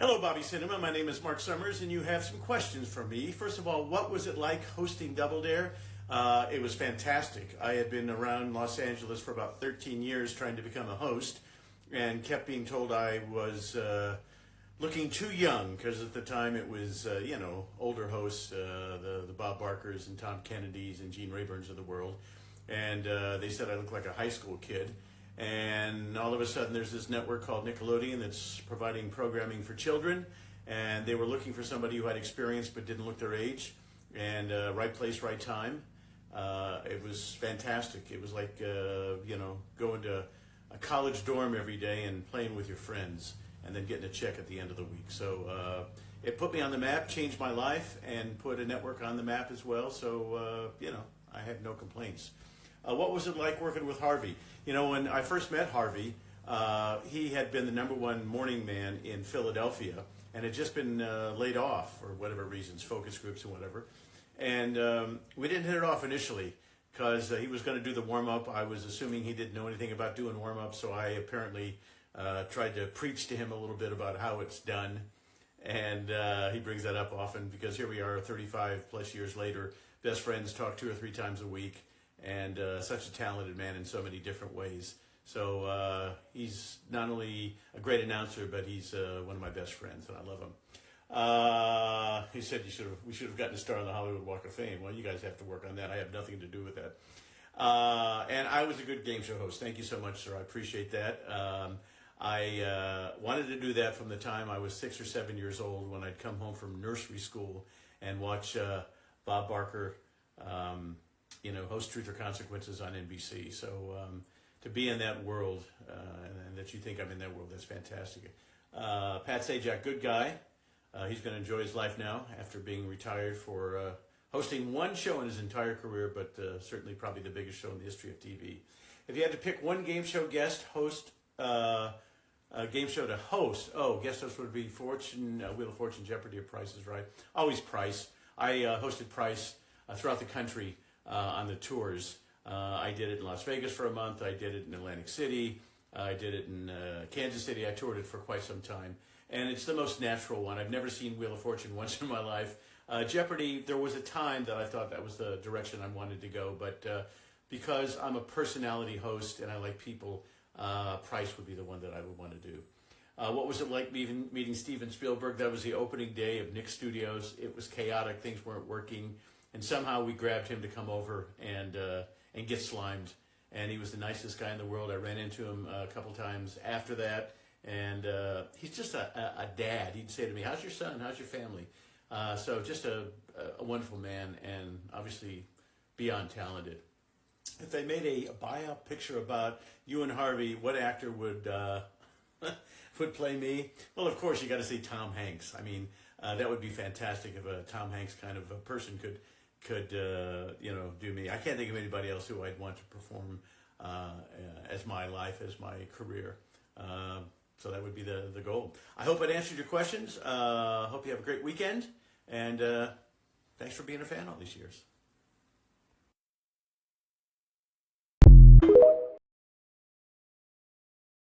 Hello, Bobby Cinema. My name is Marc Summers, and you have some questions for me. First of all, what was it like hosting Double Dare? It was fantastic. I had been around Los Angeles for about 13 years trying to become a host, and kept being told I was looking too young, because at the time it was, older hosts, the Bob Barkers and Tom Kennedys and Gene Rayburns of the world, and they said I looked like a high school kid. And all of a sudden there's this network called Nickelodeon that's providing programming for children, and they were looking for somebody who had experience but didn't look their age, and right place, right time. It was fantastic. It was like, going to a college dorm every day and playing with your friends and then getting a check at the end of the week. So it put me on the map, changed my life, and put a network on the map as well. So, I had no complaints. What was it like working with Harvey? When I first met Harvey, he had been the #1 morning man in Philadelphia and had just been laid off for whatever reasons, focus groups and whatever. And we didn't hit it off initially because he was going to do the warm-up. I was assuming he didn't know anything about doing warm-up, so I apparently tried to preach to him a little bit about how it's done. And he brings that up often because here we are 35 plus years later, best friends, talk 2 or 3 times a week. And such a talented man in so many different ways. So he's not only a great announcer, but he's one of my best friends, and I love him. He said we should have gotten a star on the Hollywood Walk of Fame. Well, you guys have to work on that. I have nothing to do with that. And I was a good game show host. Thank you so much, sir. I appreciate that. I wanted to do that from the time I was 6 or 7 years old, when I'd come home from nursery school and watch Bob Barker host Truth or Consequences on NBC. So to be in that world, and that you think I'm in that world, that's fantastic. Pat Sajak, good guy. He's going to enjoy his life now after being retired for hosting one show in his entire career, but certainly probably the biggest show in the history of TV. If you had to pick one game show guest host, a game show to host, guest host would be Wheel of Fortune, Jeopardy, or Price is Right. Always Price. I hosted Price throughout the country on the tours. I did it in Las Vegas for a month. I did it in Atlantic City. I did it in Kansas City. I toured it for quite some time. And it's the most natural one. I've never seen Wheel of Fortune once in my life. Jeopardy, there was a time that I thought that was the direction I wanted to go. But because I'm a personality host and I like people, Price would be the one that I would want to do. What was it like meeting Steven Spielberg? That was the opening day of Nick Studios. It was chaotic. Things weren't working. And somehow we grabbed him to come over and get slimed. And he was the nicest guy in the world. I ran into him a couple times after that. And he's just a dad. He'd say to me, "How's your son? How's your family?" So just a wonderful man, and obviously beyond talented. If they made a biop picture about you and Harvey, what actor would would play me? Well, of course, you got to say Tom Hanks. I mean, that would be fantastic if a Tom Hanks kind of a person could do me. I can't think of anybody else who I'd want to perform as my life, as my career. So that would be the goal. I hope it answered your questions. Hope you have a great weekend, and thanks for being a fan all these years.